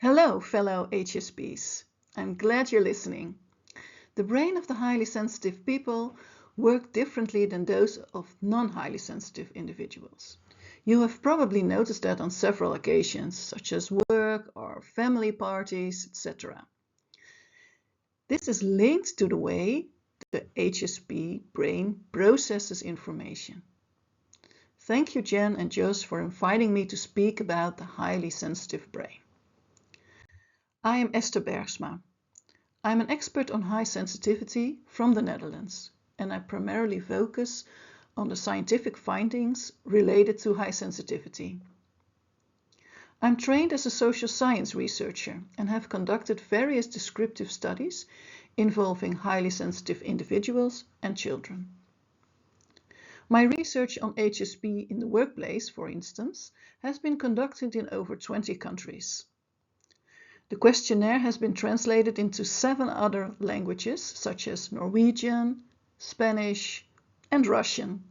Hello, fellow HSPs. I'm glad you're listening. The brain of the highly sensitive people work differently than those of non-highly sensitive individuals. You have probably noticed that on several occasions, such as work or family parties, etc. This is linked to the way the HSP brain processes information. Thank you, Jen and Jos, for inviting me to speak about the highly sensitive brain. I am Esther Bergsma. I'm an expert on high sensitivity from the Netherlands, and I primarily focus on the scientific findings related to high sensitivity. I'm trained as a social science researcher and have conducted various descriptive studies involving highly sensitive individuals and children. My research on HSP in the workplace, for instance, has been conducted in over 20 countries. The questionnaire has been translated into 7 other languages, such as Norwegian, Spanish, and Russian.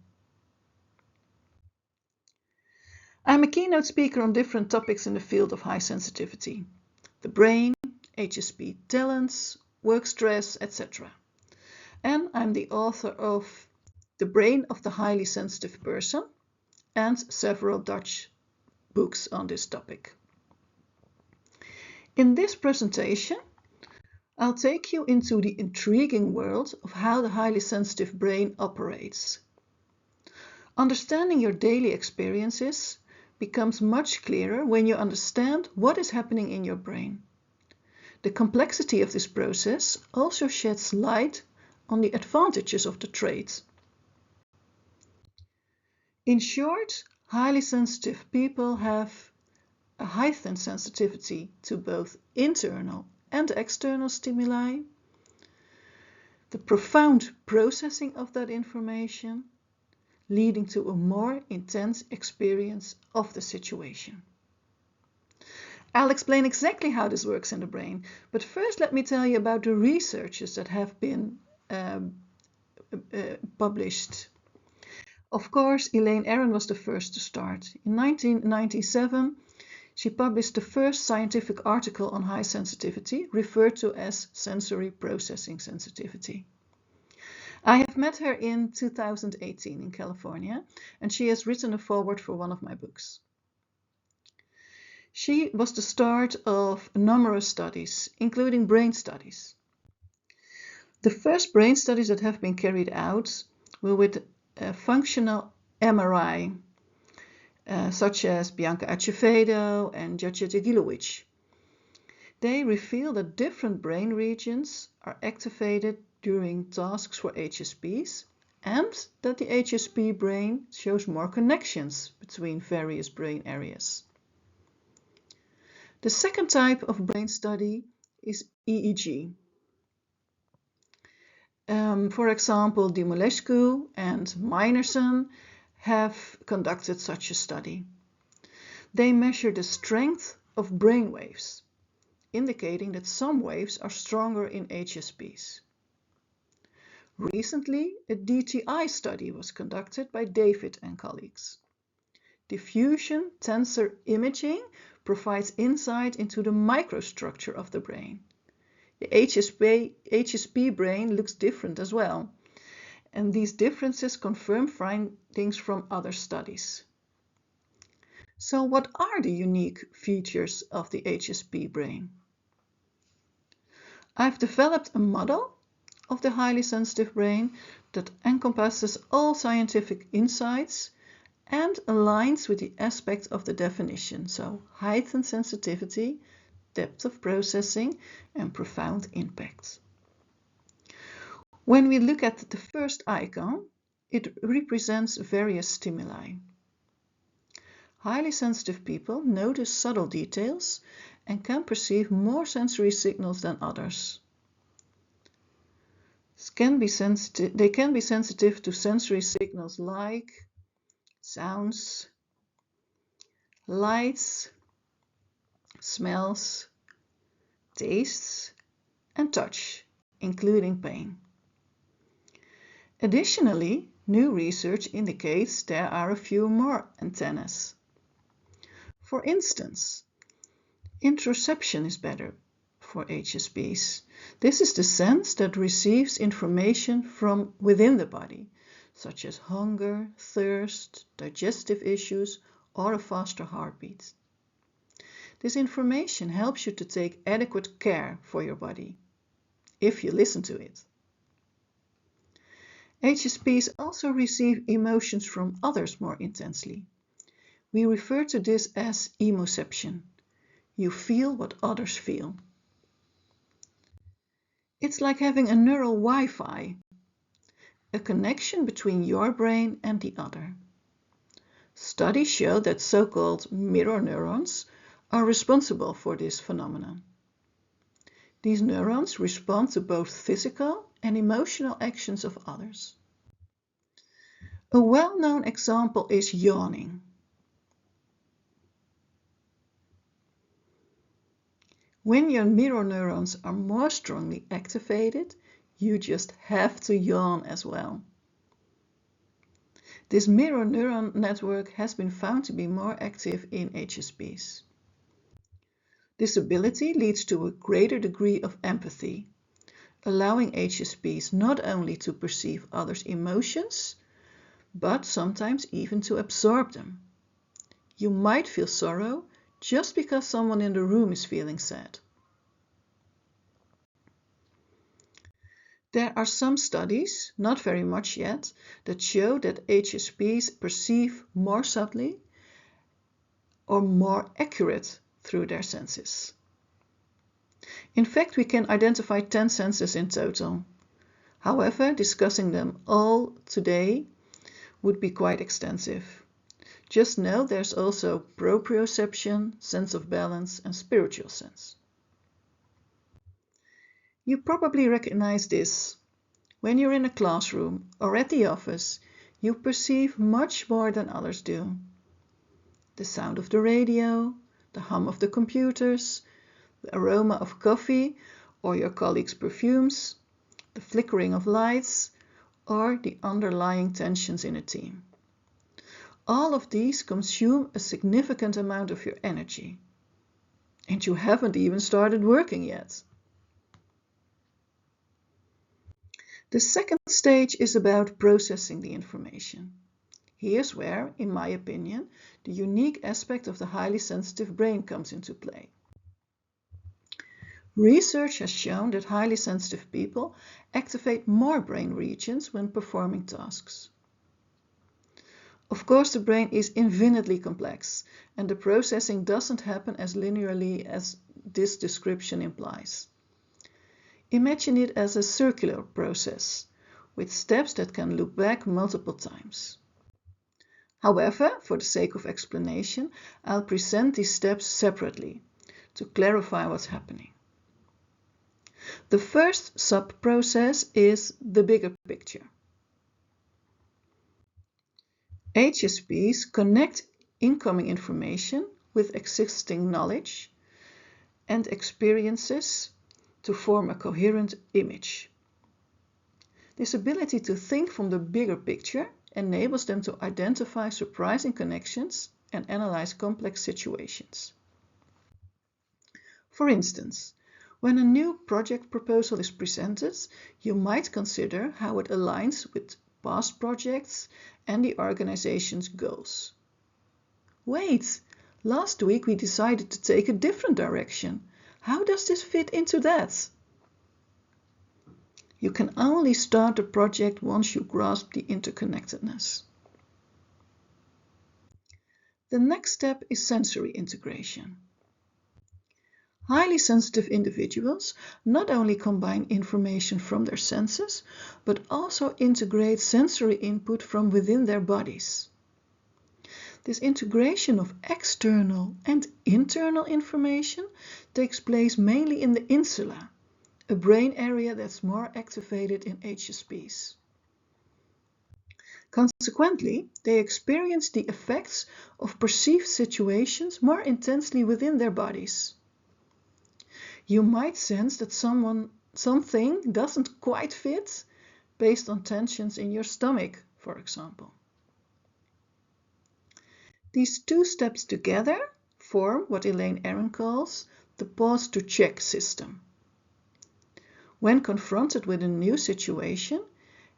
I'm a keynote speaker on different topics in the field of high sensitivity: the brain, HSP talents, work stress, etc. And I'm the author of The Brain of the Highly Sensitive Person and several Dutch books on this topic. In this presentation, I'll take you into the intriguing world of how the highly sensitive brain operates. Understanding your daily experiences becomes much clearer when you understand what is happening in your brain. The complexity of this process also sheds light on the advantages of the trait. In short, highly sensitive people have a heightened sensitivity to both internal and external stimuli, the profound processing of that information, leading to a more intense experience of the situation. I'll explain exactly how this works in the brain, but first let me tell you about the researches that have been published. Of course, Elaine Aron was the first to start. In 1997, she published the first scientific article on high sensitivity, referred to as sensory processing sensitivity. I have met her in 2018 in California, and she has written a foreword for one of my books. She was the start of numerous studies, including brain studies. The first brain studies that have been carried out were with functional MRI, such as Bianca Acevedo and Georgette Gilovic. They reveal that different brain regions are activated during tasks for HSPs and that the HSP brain shows more connections between various brain areas. The second type of brain study is EEG. For example, Dimulescu and Meinerson have conducted such a study. They measure the strength of brain waves, indicating that some waves are stronger in HSPs. Recently, a DTI study was conducted by David and colleagues. Diffusion tensor imaging provides insight into the microstructure of the brain. The HSP brain looks different as well, and these differences confirm findings from other studies. So what are the unique features of the HSP brain? I've developed a model of the highly sensitive brain that encompasses all scientific insights and aligns with the aspects of the definition, so heightened sensitivity, depth of processing, and profound impact. When we look at the first icon, it represents various stimuli. Highly sensitive people notice subtle details and can perceive more sensory signals than others. They can be sensitive to sensory signals like sounds, lights, smells, tastes, and touch, including pain. Additionally, new research indicates there are a few more antennas. For instance, Interoception is better for HSPs. This is the sense that receives information from within the body, such as hunger, thirst, digestive issues, or a faster heartbeat. This information helps you to take adequate care for your body, if you listen to it. HSPs also receive emotions from others more intensely. We refer to this as emoception. You feel what others feel. It's like having a neural Wi-Fi, a connection between your brain and the other. Studies show that so-called mirror neurons are responsible for this phenomenon. These neurons respond to both physical and emotional actions of others. A well-known example is yawning. When your mirror neurons are more strongly activated, you just have to yawn as well. This mirror neuron network has been found to be more active in HSPs. This ability leads to a greater degree of empathy, allowing HSPs not only to perceive others' emotions, but sometimes even to absorb them. You might feel sorrow just because someone in the room is feeling sad. There are some studies, not very much yet, that show that HSPs perceive more subtly or more accurate through their senses. In fact, we can identify 10 senses in total. However, discussing them all today would be quite extensive. Just know there's also proprioception, sense of balance, and spiritual sense. You probably recognize this. When you're in a classroom or at the office, you perceive much more than others do. The sound of the radio, the hum of the computers, the aroma of coffee or your colleagues' perfumes, the flickering of lights, or the underlying tensions in a team. All of these consume a significant amount of your energy. And you haven't even started working yet. The second stage is about processing the information. Here's where, in my opinion, the unique aspect of the highly sensitive brain comes into play. Research has shown that highly sensitive people activate more brain regions when performing tasks. Of course, the brain is infinitely complex, and the processing doesn't happen as linearly as this description implies. Imagine it as a circular process, with steps that can loop back multiple times. However, for the sake of explanation, I'll present these steps separately to clarify what's happening. The first sub-process is the bigger picture. HSPs connect incoming information with existing knowledge and experiences to form a coherent image. This ability to think from the bigger picture enables them to identify surprising connections and analyze complex situations. For instance, when a new project proposal is presented, you might consider how it aligns with past projects and the organization's goals. Wait, last week we decided to take a different direction. How does this fit into that? You can only start a project once you grasp the interconnectedness. The next step is sensory integration. Highly sensitive individuals not only combine information from their senses, but also integrate sensory input from within their bodies. This integration of external and internal information takes place mainly in the insula, a brain area that's more activated in HSPs. Consequently, they experience the effects of perceived situations more intensely within their bodies. You might sense that something doesn't quite fit based on tensions in your stomach, for example. These two steps together form what Elaine Aron calls the pause to check system. When confronted with a new situation,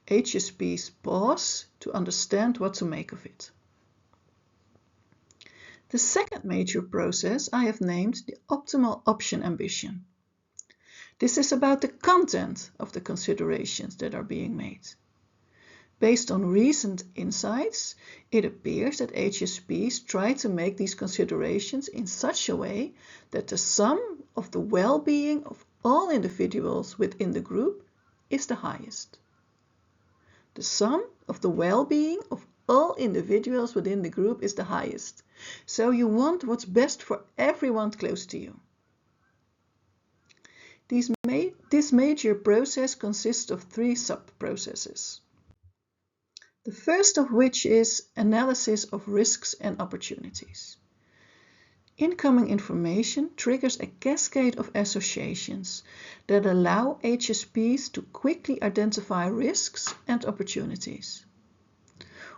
HSPs pause to understand what to make of it. The second major process I have named the optimal option ambition. This is about the content of the considerations that are being made. Based on recent insights, it appears that HSPs try to make these considerations in such a way that the sum of the well-being of all individuals within the group is the highest. The sum of the well-being of all individuals within the group is the highest. So you want what's best for everyone close to you. This major process consists of 3 sub-processes. The first of which is analysis of risks and opportunities. Incoming information triggers a cascade of associations that allow HSPs to quickly identify risks and opportunities.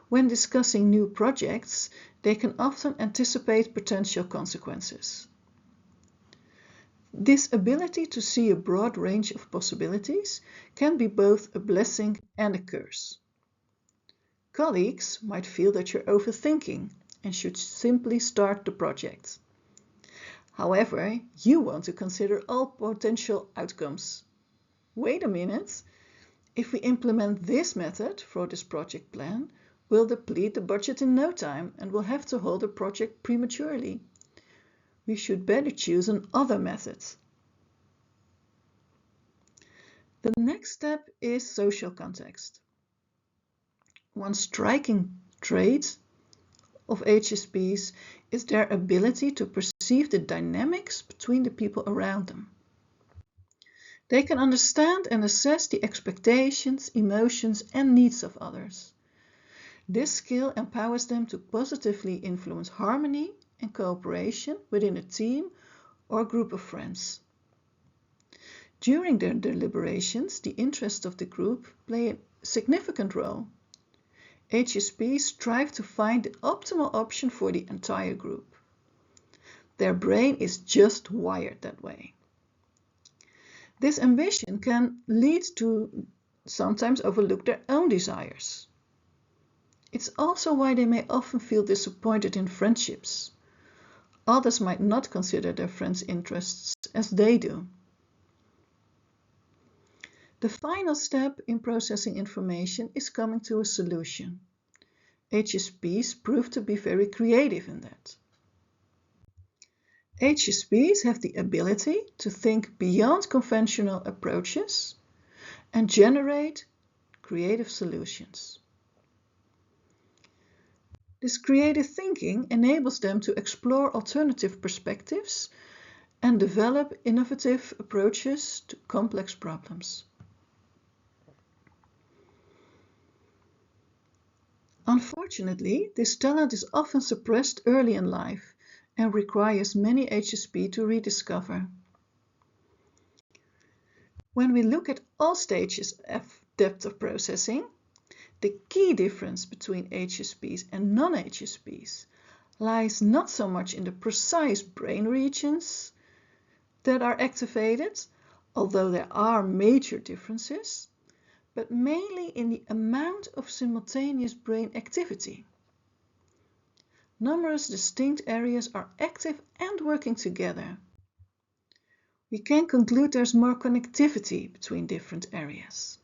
When discussing new projects, they can often anticipate potential consequences. This ability to see a broad range of possibilities can be both a blessing and a curse. Colleagues might feel that you're overthinking and should simply start the project. However, you want to consider all potential outcomes. Wait a minute, if we implement this method for this project plan, we'll deplete the budget in no time and we'll have to hold the project prematurely. We should better choose another method. The next step is social context. One striking trait of HSPs is their ability to perceive the dynamics between the people around them. They can understand and assess the expectations, emotions, and needs of others. This skill empowers them to positively influence harmony and cooperation within a team or group of friends. During their deliberations, the interests of the group play a significant role. HSPs strive to find the optimal option for the entire group. Their brain is just wired that way. This ambition can lead to sometimes overlook their own desires. It's also why they may often feel disappointed in friendships. Others might not consider their friends' interests as they do. The final step in processing information is coming to a solution. HSPs prove to be very creative in that. HSPs have the ability to think beyond conventional approaches and generate creative solutions. This creative thinking enables them to explore alternative perspectives and develop innovative approaches to complex problems. Unfortunately, this talent is often suppressed early in life and requires many HSP to rediscover. When we look at all stages of depth of processing, the key difference between HSPs and non-HSPs lies not so much in the precise brain regions that are activated, although there are major differences, but mainly in the amount of simultaneous brain activity. Numerous distinct areas are active and working together. We can conclude there's more connectivity between different areas.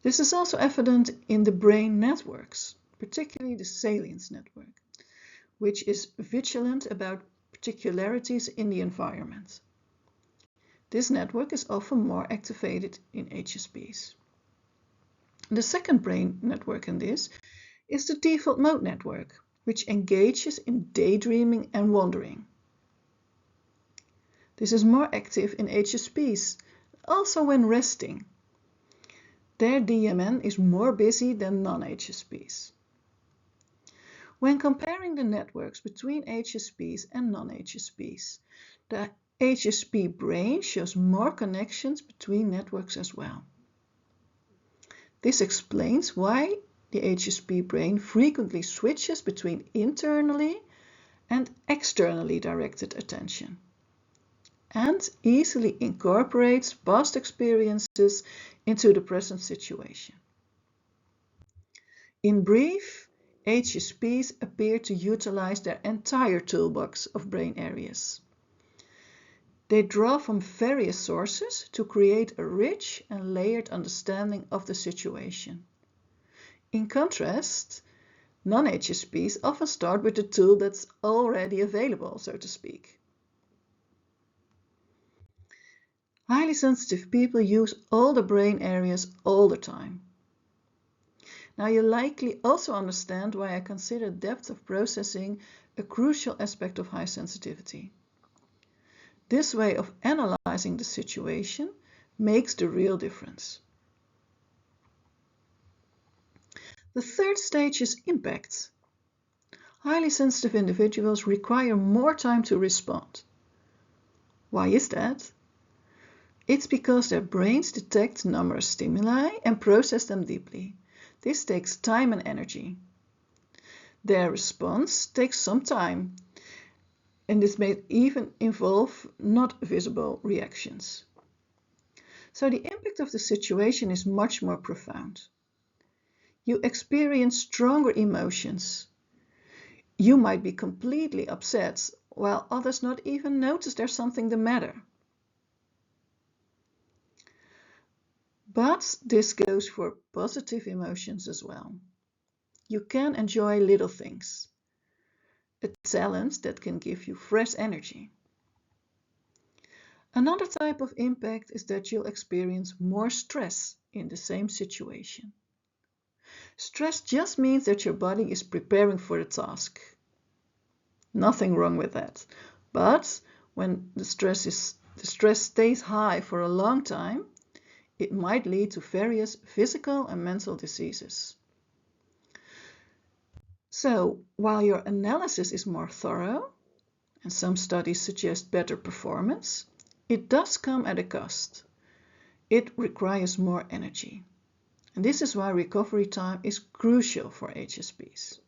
This is also evident in the brain networks, particularly the salience network, which is vigilant about particularities in the environment. This network is often more activated in HSPs. The second brain network in this is the default mode network, which engages in daydreaming and wandering. This is more active in HSPs, also when resting. Their DMN is more busy than non-HSPs. When comparing the networks between HSPs and non-HSPs, the HSP brain shows more connections between networks as well. This explains why the HSP brain frequently switches between internally and externally directed attention, and easily incorporates past experiences into the present situation. In brief, HSPs appear to utilize their entire toolbox of brain areas. They draw from various sources to create a rich and layered understanding of the situation. In contrast, non-HSPs often start with a tool that's already available, so to speak. Highly sensitive people use all the brain areas all the time. Now you likely also understand why I consider depth of processing a crucial aspect of high sensitivity. This way of analyzing the situation makes the real difference. The third stage is impact. Highly sensitive individuals require more time to respond. Why is that? It's because their brains detect numerous stimuli and process them deeply. This takes time and energy. Their response takes some time, and this may even involve not visible reactions. So the impact of the situation is much more profound. You experience stronger emotions. You might be completely upset, while others not even notice there's something the matter. But this goes for positive emotions as well. You can enjoy little things, a talent that can give you fresh energy. Another type of impact is that you'll experience more stress in the same situation. Stress just means that your body is preparing for the task. Nothing wrong with that. But when the stress stays high for a long time, it might lead to various physical and mental diseases. So, while your analysis is more thorough, and some studies suggest better performance, it does come at a cost. It requires more energy. And this is why recovery time is crucial for HSPs.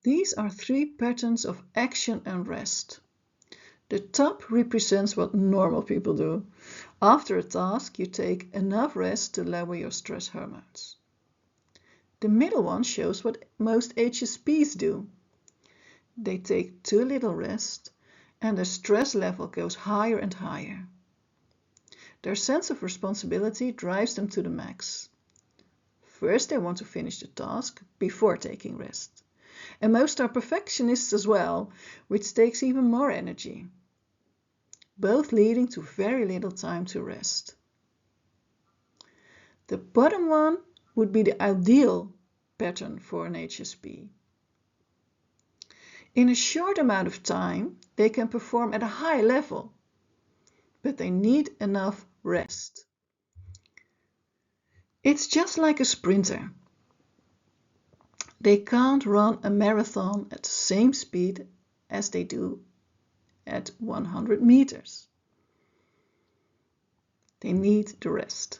These are 3 patterns of action and rest. The top represents what normal people do. After a task, you take enough rest to lower your stress hormones. The middle one shows what most HSPs do. They take too little rest, and their stress level goes higher and higher. Their sense of responsibility drives them to the max. First, they want to finish the task before taking rest. And most are perfectionists as well, which takes even more energy, both leading to very little time to rest. The bottom one would be the ideal pattern for an HSP. In a short amount of time, they can perform at a high level, but they need enough rest. It's just like a sprinter. They can't run a marathon at the same speed as they do at 100 meters. They need the rest.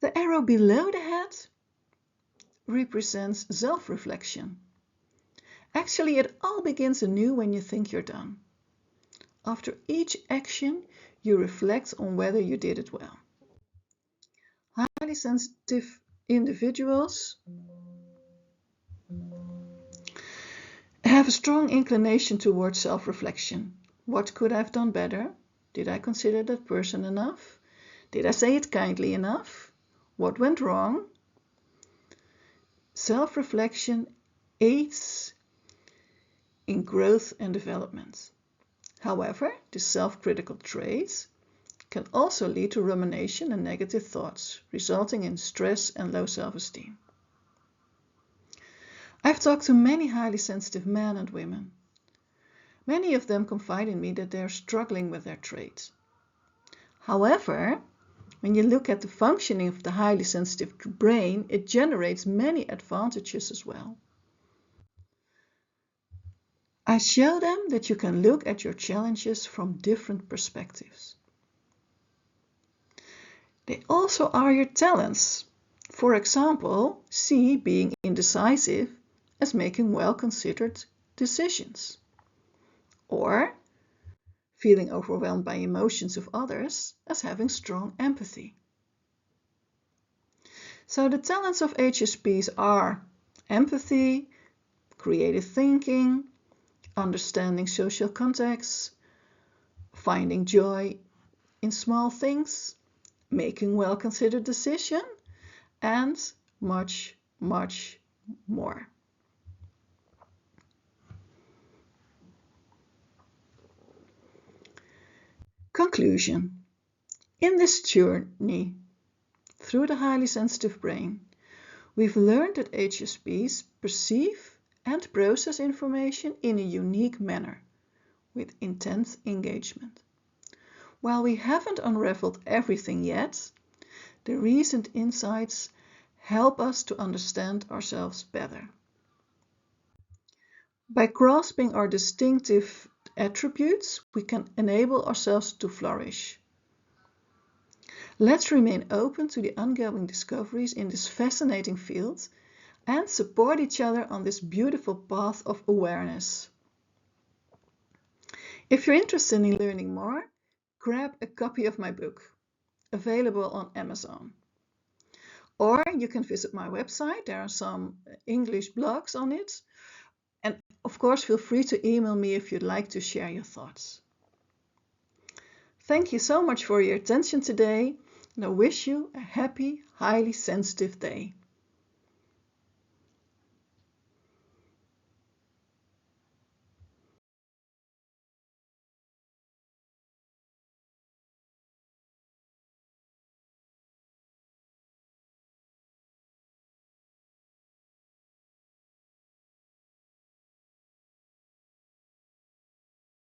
The arrow below the head represents self-reflection. Actually, it all begins anew when you think you're done. After each action, you reflect on whether you did it well. Highly sensitive individuals have a strong inclination towards self-reflection. What could I have done better? Did I consider that person enough? Did I say it kindly enough? What went wrong? Self-reflection aids in growth and development. However, this self-critical trait can also lead to rumination and negative thoughts, resulting in stress and low self-esteem. I've talked to many highly sensitive men and women. Many of them confide in me that they are struggling with their traits. However, when you look at the functioning of the highly sensitive brain, it generates many advantages as well. I show them that you can look at your challenges from different perspectives. They also are your talents. For example, see being indecisive as making well-considered decisions, or feeling overwhelmed by emotions of others as having strong empathy. So the talents of HSPs are empathy, creative thinking, understanding social contexts, finding joy in small things, making well-considered decisions, and much, much more. Conclusion. In this journey through the highly sensitive brain, we've learned that HSPs perceive and process information in a unique manner, with intense engagement. While we haven't unraveled everything yet, the recent insights help us to understand ourselves better. By grasping our distinctive attributes, we can enable ourselves to flourish. Let's remain open to the ongoing discoveries in this fascinating field and support each other on this beautiful path of awareness. If you're interested in learning more, grab a copy of my book, available on Amazon. Or you can visit my website, there are some English blogs on it. And of course, feel free to email me if you'd like to share your thoughts. Thank you so much for your attention today, and I wish you a happy, highly sensitive day.